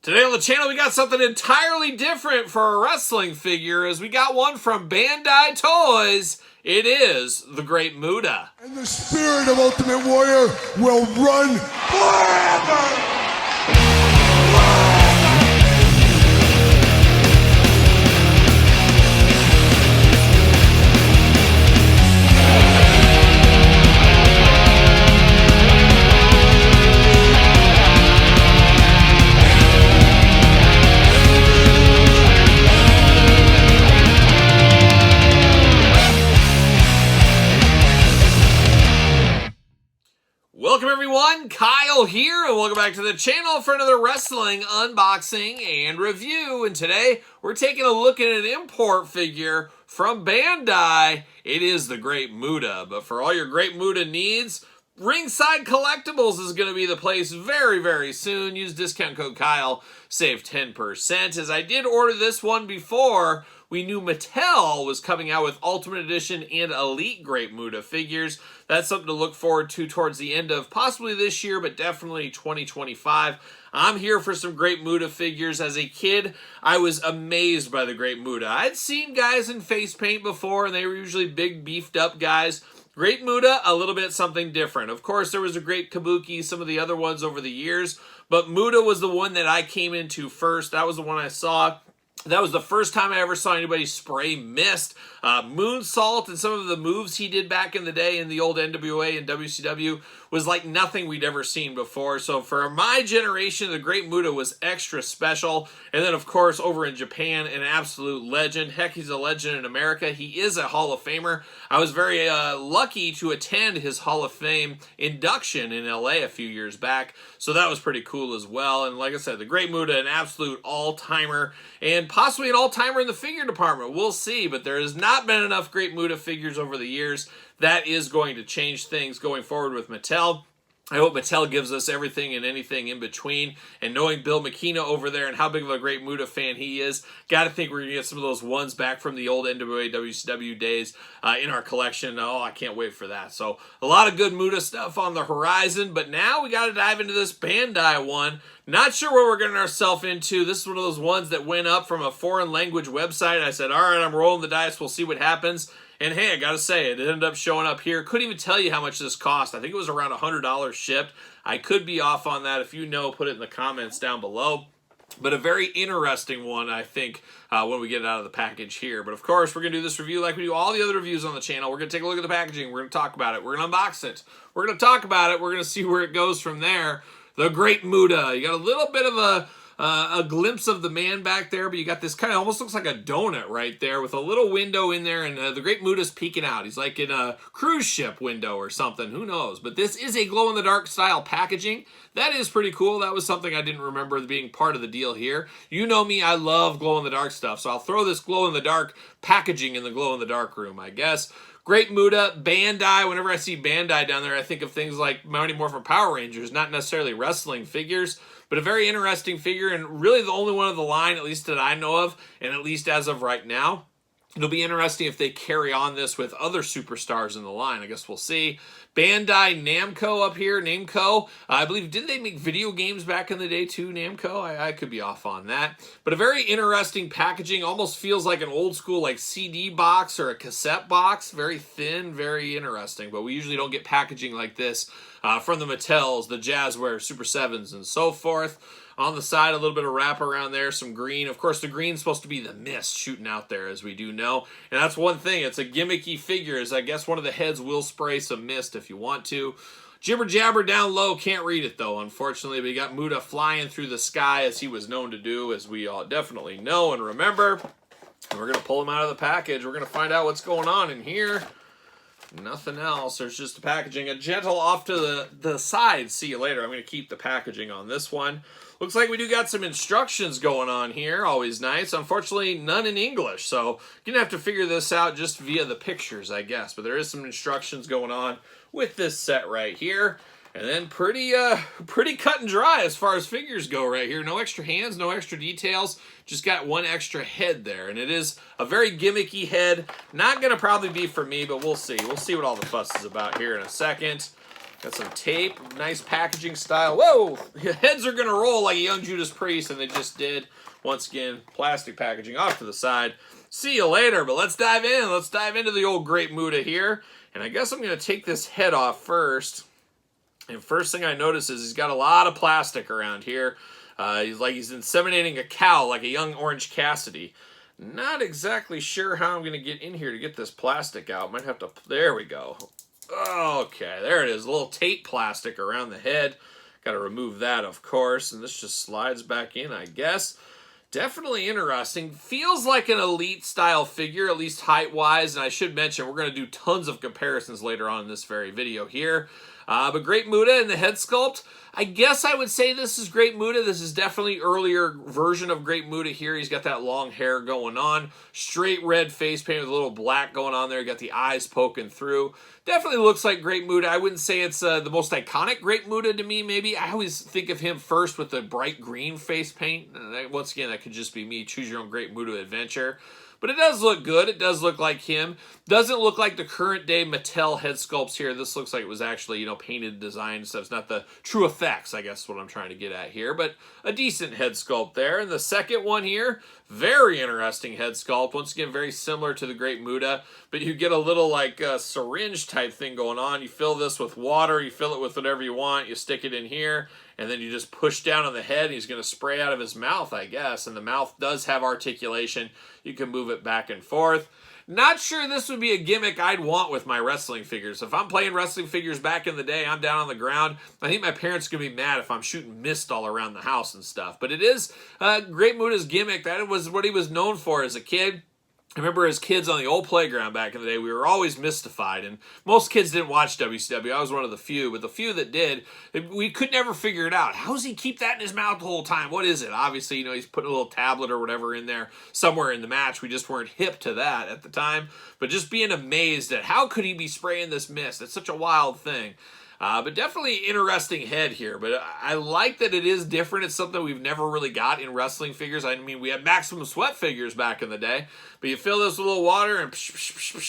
Today on the channel, we got something entirely different for a wrestling figure, as we got one from Bandai Toys. It is the Great Muta. And the spirit of Ultimate Warrior will run forever! Welcome everyone, Kyle here, and welcome back to the channel for another wrestling unboxing and review. And today, we're taking a look at an import figure from Bandai. It is the Great Muta, but for all your Great Muta needs, Ringside Collectibles is going to be the place very, very soon. Use discount code Kyle, save 10%. As I did order this one before, we knew Mattel was coming out with Ultimate Edition and Elite Great Muta figures. That's something to look forward to towards the end of possibly this year, but definitely 2025. I'm here for some Great Muta figures. As a kid, I was amazed by the Great Muta. I'd seen guys in face paint before, and they were usually big, beefed up guys. Great Muta, a little bit something different. Of course, there was a Great Kabuki, some of the other ones over the years, but Muta was the one that I came into first. That was the one I saw. That was the first time I ever saw anybody spray mist. Moonsault and some of the moves he did back in the day in the old NWA and WCW was like nothing we'd ever seen before. So for my generation, the Great Muta was extra special. And then, of course, over in Japan, an absolute legend. Heck, he's a legend in America. He is a Hall of Famer. I was very lucky to attend his Hall of Fame induction in LA a few years back. So that was pretty cool as well. And like I said, the Great Muta, an absolute all-timer, and possibly an all-timer in the figure department. We'll see, but there has not been enough Great Muta figures over the years. That is going to change things going forward with Mattel. I hope Mattel gives us everything and anything in between. And knowing Bill McKenna over there and how big of a Great Muta fan he is, got to think we're going to get some of those ones back from the old NWA, WCW days in our collection. Oh, I can't wait for that. So a lot of good Muta stuff on the horizon. But now we got to dive into this Bandai one. Not sure what we're getting ourselves into. This is one of those ones that went up from a foreign language website. I said, all right, I'm rolling the dice. We'll see what happens. And hey, I gotta say, it ended up showing up here. Couldn't even tell you how much this cost. I think it was around $100 shipped. I could be off on that. If you know, put it in the comments down below. But a very interesting one, I think, when we get it out of the package here. But of course, we're going to do this review like we do all the other reviews on the channel. We're going to take a look at the packaging. We're going to talk about it. We're going to unbox it. We're going to talk about it. We're going to see where it goes from there. The Great Muta. You got a little bit of a glimpse of the man back there, but you got this kind of almost looks like a donut right there with a little window in there, and the Great Muta's peeking out. He's like in a cruise ship window or something. Who knows? But this is a glow-in-the-dark style packaging. That is pretty cool. That was something I didn't remember being part of the deal here. You know me, I love glow-in-the-dark stuff, so I'll throw this glow-in-the-dark packaging in the glow-in-the-dark room, I guess. Great Muta, Bandai. Whenever I see Bandai down there, I think of things like Mighty Morphin Power Rangers, not necessarily wrestling figures, but a very interesting figure, and really the only one of the line, at least that I know of, and at least as of right now. It'll be interesting if they carry on this with other superstars in the line. I guess we'll see. Bandai Namco up here. Namco, I believe, didn't they make video games back in the day too, Namco? I could be off on that. But a very interesting packaging. Almost feels like an old school like CD box or a cassette box. Very thin, very interesting. But we usually don't get packaging like this from the Mattels, the Jazzware, Super 7s, and so forth. On the side, a little bit of wrap around there, some green. Of course, the green's supposed to be the mist shooting out there, as we do know. And that's one thing. It's a gimmicky figure, as I guess one of the heads will spray some mist if you want to. Jibber jabber down low. Can't read it, though, unfortunately. But you got Muta flying through the sky, as he was known to do, as we all definitely know and remember. And we're going to pull him out of the package. We're going to find out what's going on in here. Nothing else. There's just the packaging. A gentle off to the side. See you later. I'm going to keep the packaging on this one. Looks like we do got some instructions going on here. Always nice. Unfortunately, none in English. So you're going to have to figure this out just via the pictures, I guess. But there is some instructions going on with this set right here. And then pretty cut and dry as far as figures go right here. No extra hands, no extra details. Just got one extra head there. And it is a very gimmicky head. Not going to probably be for me, but we'll see. We'll see what all the fuss is about here in a second. Got some tape, nice packaging style. Whoa! Heads are gonna roll like a young Judas Priest, and they just did. Once again, plastic packaging off to the side. See you later, but let's dive in. Let's dive into the old Great Muta here. And I guess I'm gonna take this head off first. And first thing I notice is he's got a lot of plastic around here. He's inseminating a cow like a young Orange Cassidy. Not exactly sure how I'm gonna get in here to get this plastic out. Might have to, there we go. Okay, there it is. A little tape plastic around the head. Got to remove that, of course. And this just slides back in, I guess. Definitely interesting. Feels like an elite style figure, at least height-wise. And I should mention, we're going to do tons of comparisons later on in this very video here. But Great Muta in the head sculpt. I guess I would say this is Great Muta. This is definitely earlier version of Great Muta here. He's got that long hair going on. Straight red face paint with a little black going on there. Got the eyes poking through. Definitely looks like Great Muta. I wouldn't say it's the most iconic Great Muta to me, maybe. I always think of him first with the bright green face paint. Once again, that could just be me. Choose your own Great Muta adventure. But it does look good. It does look like him. Doesn't look like the current day Mattel head sculpts here. This looks like it was actually, painted design stuff. It's not the true effects, I guess, is what I'm trying to get at here. But a decent head sculpt there. And the second one here, very interesting head sculpt. Once again, very similar to the Great Muta. But you get a little syringe type thing going on. You fill this with water. You fill it with whatever you want. You stick it in here. And then you just push down on the head, and he's going to spray out of his mouth, I guess. And the mouth does have articulation. You can move it back and forth. Not sure this would be a gimmick I'd want with my wrestling figures. If I'm playing wrestling figures back in the day, I'm down on the ground. I think my parents are going to be mad if I'm shooting mist all around the house and stuff. But it is Great Muta's gimmick. That was what he was known for as a kid. I remember as kids on the old playground back in the day, we were always mystified, and most kids didn't watch WCW. I was one of the few, but the few that did, we could never figure it out. How does he keep that in his mouth the whole time? What is it? Obviously, he's putting a little tablet or whatever in there somewhere in the match. We just weren't hip to that at the time, but just being amazed at how could he be spraying this mist? It's such a wild thing. But definitely interesting head here. But I like that it is different. It's something we've never really got in wrestling figures. I mean, we had Maximum Sweat figures back in the day. But you fill this with a little water and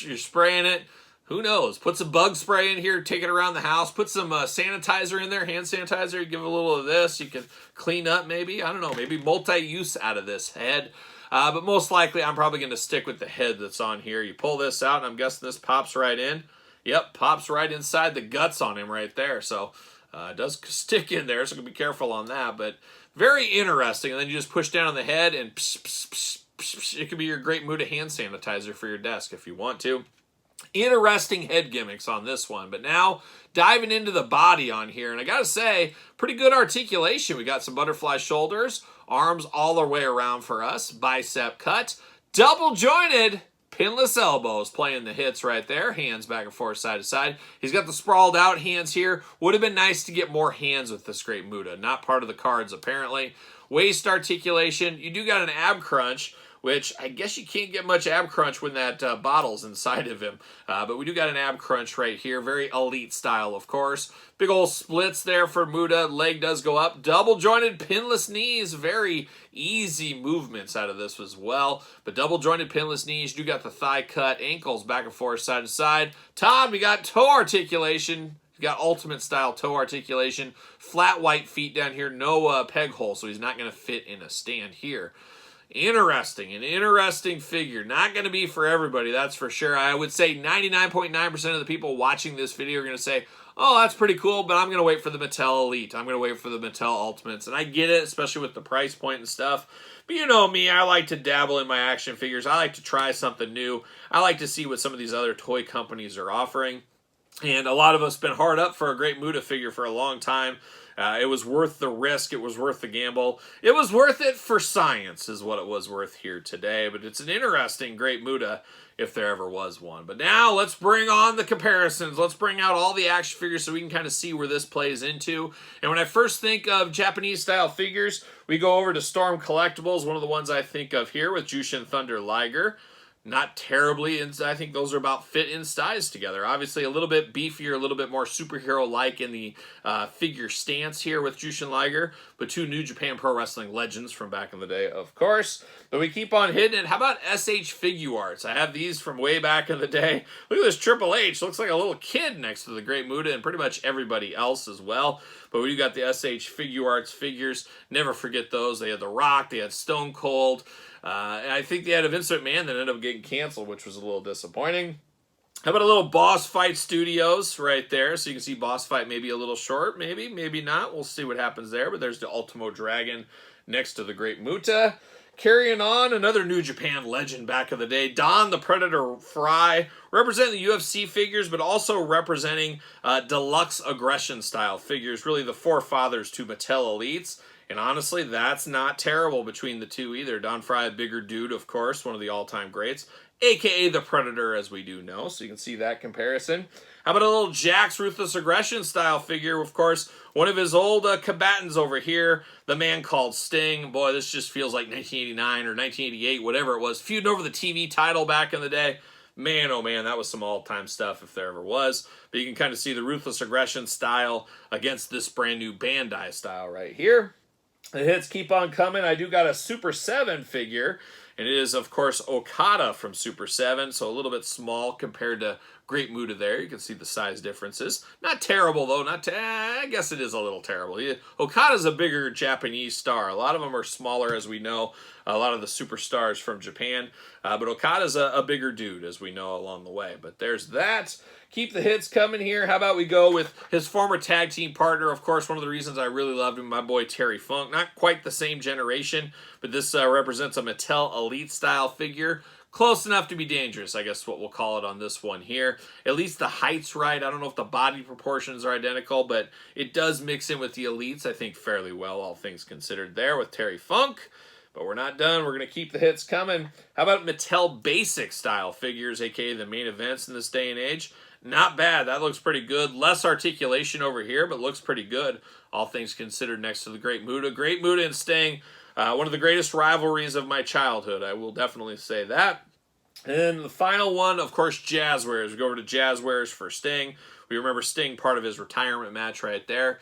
you're spraying it. Who knows? Put some bug spray in here. Take it around the house. Put some sanitizer in there. Hand sanitizer. You give a little of this. You can clean up maybe. I don't know. Maybe multi-use out of this head. But most likely I'm probably going to stick with the head that's on here. You pull this out and I'm guessing this pops right in. Yep, pops right inside the guts on him right there. So it does stick in there, so be careful on that. But very interesting. And then you just push down on the head and it could be your Great Muta hand sanitizer for your desk if you want to. Interesting head gimmicks on this one. But now diving into the body on here. And I got to say, pretty good articulation. We got some butterfly shoulders, arms all the way around for us, bicep cut, double jointed, pinless elbows playing the hits right there. Hands back and forth, side to side. He's got the sprawled out hands here. Would have been nice to get more hands with this Great Muta. Not part of the cards, apparently. Waist articulation. You do got an ab crunch, which I guess you can't get much ab crunch when that bottle's inside of him. But we do got an ab crunch right here. Very elite style, of course. Big old splits there for Muta. Leg does go up. Double jointed pinless knees. Very easy movements out of this as well. But double jointed pinless knees. You do got the thigh cut. Ankles back and forth, side to side. Tom, we got toe articulation. You got ultimate style toe articulation. Flat white feet down here. No peg hole, so he's not going to fit in a stand here. Interesting, an interesting figure. Not going to be for everybody, that's for sure. I would say 99.9% of the people watching this video are going to say, oh, that's pretty cool, but I'm going to wait for the Mattel Elite. I'm going to wait for the Mattel Ultimates. And I get it, especially with the price point and stuff. But you know me, I like to dabble in my action figures. I like to try something new. I like to see what some of these other toy companies are offering. And a lot of us been hard up for a Great Muta figure for a long time. It was worth the risk. It was worth the gamble. It was worth it for science is what it was worth here today. But it's an interesting Great Muta if there ever was one. But now let's bring on the comparisons. Let's bring out all the action figures so we can kind of see where this plays into. And when I first think of Japanese style figures, we go over to Storm Collectibles, one of the ones I think of here with Jushin Thunder Liger. not terribly, and I think those are about fit in size together. Obviously a little bit beefier, a little bit more superhero-like in the figure stance here with Jushin Liger, but two New Japan Pro Wrestling legends from back in the day, of course. But we keep on hitting it. How about SH Figuarts? I have these from way back in the day. Look at this Triple H. Looks like a little kid next to the Great Muta and pretty much everybody else as well. But we got the SH Figuarts figures. Never forget those. They had The Rock. They had Stone Cold. And I think they had a Vince McMahon that ended up getting canceled, which was a little disappointing. How about a little Boss Fight Studios right there? So you can see Boss Fight maybe a little short, maybe not. We'll see what happens there. But there's the Ultimo Dragon next to the Great Muta. Carrying on, another New Japan legend back in the day, Don the Predator Fry, representing the UFC figures, but also representing deluxe aggression style figures, really the forefathers to Mattel Elites. And honestly, that's not terrible between the two either. Don Fry, a bigger dude, of course, one of the all-time greats, a.k.a. the Predator, as we do know, so you can see that comparison. How about a little Jakks Ruthless Aggression style figure? Of course, one of his old combatants over here, the man called Sting. Boy, this just feels like 1989 or 1988, whatever it was, feuding over the TV title back in the day. Man, oh man, that was some all-time stuff if there ever was. But you can kind of see the Ruthless Aggression style against this brand new Bandai style right here. The hits keep on coming. I do got a Super 7 figure, and it is, of course, Okada from Super 7, so a little bit small compared to Great Muta there. You can see the size differences. Not terrible, though. I guess it is a little terrible. Okada's a bigger Japanese star. A lot of them are smaller, as we know, a lot of the superstars from Japan. But Okada's a bigger dude, as we know along the way. But there's that. Keep the hits coming here. How about we go with his former tag team partner? Of course, one of the reasons I really loved him, my boy Terry Funk. Not quite the same generation, but this represents a Mattel Elite style figure. Close enough to be dangerous, I guess what we'll call it on this one here. At least the height's right. I don't know if the body proportions are identical, but it does mix in with the Elites, I think, fairly well, all things considered there with Terry Funk. But we're not done. We're going to keep the hits coming. How about Mattel Basic style figures, aka the main events in this day and age? Not bad. That looks pretty good. Less articulation over here, but looks pretty good. All things considered next to the Great Muta. Great Muta and Sting, one of the greatest rivalries of my childhood. I will definitely say that. And the final one, of course, Jazzwares. We go over to Jazzwares for Sting. We remember Sting, part of his retirement match right there.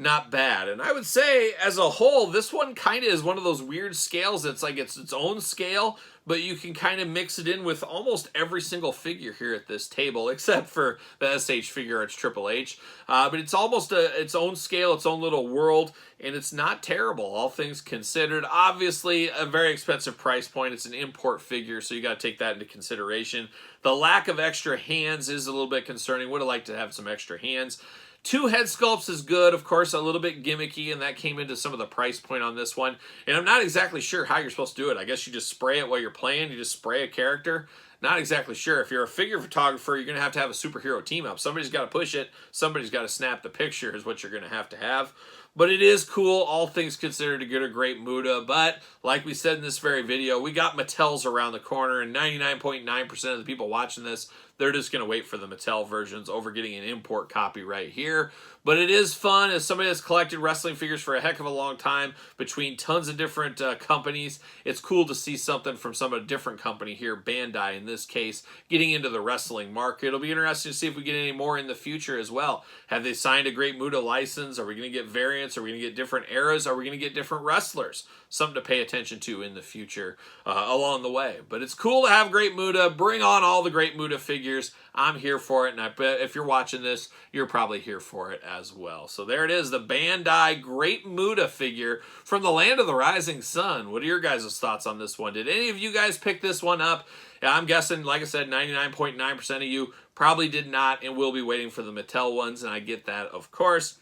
Not bad. And I would say, as a whole, this one kind of is one of those weird scales that's like it's its own scale, but you can kind of mix it in with almost every single figure here at this table, except for the SH Figuarts Triple H. But it's almost its own scale, its own little world, and it's not terrible, all things considered. Obviously, a very expensive price point. It's an import figure, so you got to take that into consideration. The lack of extra hands is a little bit concerning. Would have liked to have some extra hands. 2 head sculpts is good, of course, a little bit gimmicky, and that came into some of the price point on this one. And I'm not exactly sure how you're supposed to do it. I guess you just spray it while you're playing. You just spray a character. Not exactly sure. If you're a figure photographer, you're going to have a superhero team up. Somebody's got to push it. Somebody's got to snap the picture is what you're going to have. But it is cool, all things considered, to get a Great Muta. But like we said in this very video, we got Mattels around the corner, and 99.9% of the people watching this, they're just going to wait for the Mattel versions over getting an import copy right here. But it is fun as somebody that's collected wrestling figures for a heck of a long time between tons of different companies. It's cool to see something from a different company here, Bandai in this case, getting into the wrestling market. It'll be interesting to see if we get any more in the future as well. Have they signed a Great Muta license? Are we going to get variants? Are we going to get different eras? Are we going to get different wrestlers? Something to pay attention to in the future along the way. But it's cool to have Great Muta. Bring on all the Great Muta figures. I'm here for it, and I bet if you're watching this, you're probably here for it as well. So there it is, the Bandai Great Muta figure from the Land of the Rising Sun. What are your guys' thoughts on this one? Did any of you guys pick this one up? I'm guessing, like I said, 99.9% of you probably did not and will be waiting for the Mattel ones, and I get that, of course.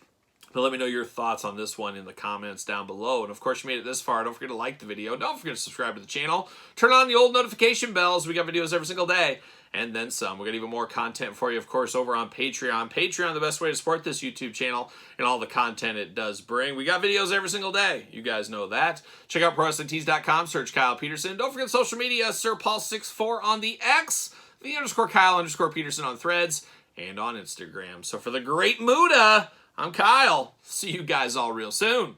But let me know your thoughts on this one in the comments down below. And of course, you made it this far. Don't forget to like the video. Don't forget to subscribe to the channel. Turn on the old notification bells. We got videos every single day. And then some. We got even more content for you, of course, over on Patreon. Patreon, the best way to support this YouTube channel and all the content it does bring. We got videos every single day. You guys know that. Check out ProWrestlingTees.com. Search Kyle Peterson. Don't forget social media. SirPaul64 on the X. _Kyle_Peterson on Threads. And on Instagram. So for the Great Muta, I'm Kyle. See you guys all real soon.